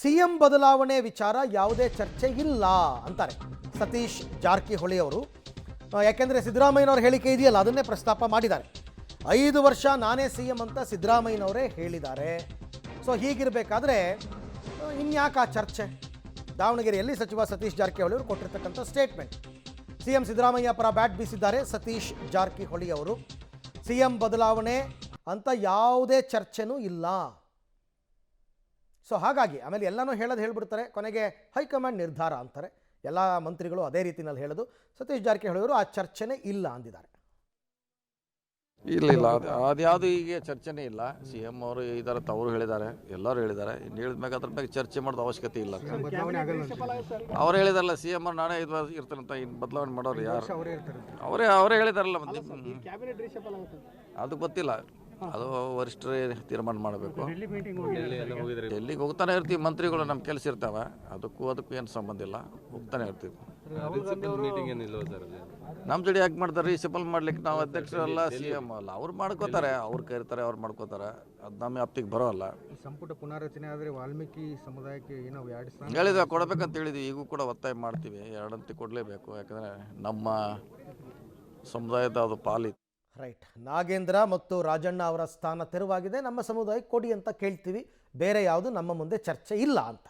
CM ಬದಲಾವಣೆ ವಿಚಾರ ಯಾವುದೇ ಚರ್ಚೆ ಇಲ್ಲ ಅಂತಾರೆ ಸತೀಶ್ ಜಾರಕಿಹೊಳಿ ಅವರು. ಯಾಕೆಂದರೆ ಸಿದ್ದರಾಮಯ್ಯನವರ ಹೇಳಿಕೆ ಇದೆಯಲ್ಲ, ಅದನ್ನೇ ಪ್ರಸ್ತಾಪ ಮಾಡಿದ್ದಾರೆ. 5 ವರ್ಷ ನಾನೇ ಸಿಎಂ ಅಂತ ಸಿದ್ದರಾಮಯ್ಯನವರೇ ಹೇಳಿದ್ದಾರೆ. ಸೊ ಹೀಗಿರಬೇಕಾದ್ರೆ ಇನ್ಯಾಕೆ ಆ ಚರ್ಚೆ? ದಾವಣಗೆರೆಯಲ್ಲಿ ಸಚಿವ ಸತೀಶ್ ಜಾರಕಿಹೊಳಿ ಅವರು ಕೊಟ್ಟಿರ್ತಕ್ಕಂಥ ಸ್ಟೇಟ್ಮೆಂಟ್. ಸಿಎಂ ಸಿದ್ದರಾಮಯ್ಯ ಪರ ಬ್ಯಾಟ್ ಬೀಸಿದ್ದಾರೆ ಸತೀಶ್ ಜಾರಕಿಹೊಳಿ ಅವರು. ಸಿಎಂ ಬದಲಾವಣೆ ಅಂತ ಯಾವುದೇ ಚರ್ಚೆನೂ ಇಲ್ಲ. ಸೊ ಹಾಗಾಗಿ ಆಮೇಲೆ ಎಲ್ಲನೂ ಹೇಳ್ಬಿಡ್ತಾರೆ, ಕೊನೆಗೆ ಹೈಕಮಾಂಡ್ ನಿರ್ಧಾರ ಅಂತಾರೆ. ಎಲ್ಲ ಮಂತ್ರಿಗಳು ಅದೇ ರೀತಿಯಲ್ಲಿ ಹೇಳೋದು. ಸತೀಶ್ ಜಾರಕಿಹೊಳಿ ಅವರು ಆ ಚರ್ಚೆನೇ ಇಲ್ಲ ಅಂದಿದ್ದಾರೆ. ಇಲ್ಲ ಅದ್ಯಾವುದು ಈಗ ಚರ್ಚೆನೇ ಇಲ್ಲ. ಸಿ ಎಂ ಅವರು ಇದ್ದಾರೆ, ಅವರು ಹೇಳಿದ್ದಾರೆ, ಎಲ್ಲರೂ ಹೇಳಿದ್ದಾರೆ. ಇನ್ನು ಹೇಳಿದ್ಮ್ಯಾಗ ಅದ್ರ ಬಗ್ಗೆ ಚರ್ಚೆ ಮಾಡೋದು ಅವಶ್ಯಕತೆ ಇಲ್ಲ. ಅವ್ರು ಹೇಳಿದಾರಲ್ಲ, ಸಿ ಎಂ ಅವ್ರು ನಾನೇ 5 ವರ್ಷ ಇರ್ತಾರಂತ. ಇನ್ನು ಬದಲಾವಣೆ ಮಾಡೋರು ಯಾರು? ಅವರೇ ಹೇಳಿದಾರಲ್ಲ. ಅದು ಗೊತ್ತಿಲ್ಲ, ಅದು ವರಿಷ್ಠರೇ ತೀರ್ಮಾನ ಮಾಡಬೇಕು. ಎಲ್ಲಿಗೆ ಹೋಗ್ತಾನೆ ಇರ್ತೀವಿ, ಮಂತ್ರಿಗಳು ನಮ್ಮ ಕೆಲಸ ಇರ್ತಾವೆ. ಅದಕ್ಕೂ ಏನು ಸಂಬಂಧ ಇಲ್ಲ, ಹೋಗ್ತಾನೆ ಇರ್ತೀವಿ. ನಮ್ಮ ಜೋಡಿ ಯಾಕೆ ಮಾಡ್ತಾರೆ? ರಿಸೆಪಲ್ ಮಾಡ್ಲಿಕ್ಕೆ ನಾವು ಅಧ್ಯಕ್ಷರಲ್ಲ, ಸಿ ಎಂ ಅಲ್ಲ. ಅವ್ರು ಮಾಡ್ಕೋತಾರೆ, ಅವ್ರು ಕರೀತಾರೆ, ಅವ್ರು ಮಾಡ್ಕೋತಾರೆ. ಅದು ನಮ್ಮ ವ್ಯಾಪ್ತಿಗೆ ಬರೋಲ್ಲ. ಸಂಪುಟ ಪುನಾರಚನೆ ಆದರೆ ವಾಲ್ಮೀಕಿ ಸಮುದಾಯಕ್ಕೆ ಏನೋ ಹೇಳಿದ್ವಿ, ಕೊಡಬೇಕಂತ ಹೇಳಿದ್ವಿ. ಈಗೂ ಕೂಡ ಒತ್ತಾಯ ಮಾಡ್ತೀವಿ, 2 ಅಂತಿ ಕೊಡಲೇಬೇಕು. ಯಾಕಂದರೆ ನಮ್ಮ ಸಮುದಾಯದ ಅದು ಪಾಲಿತ್ತು. ರೈಟ್. ನಾಗೇಂದ್ರ ಮತ್ತು ರಾಜಣ್ಣ ಅವರ ಸ್ಥಾನ ತೆರವಾಗಿದೆ, ನಮ್ಮ ಸಮುದಾಯಕ್ಕೆ ಕೊಡಿ ಅಂತ ಕೇಳ್ತೀವಿ. ಬೇರೆ ಯಾವುದು ನಮ್ಮ ಮುಂದೆ ಚರ್ಚೆ ಇಲ್ಲ ಅಂತ.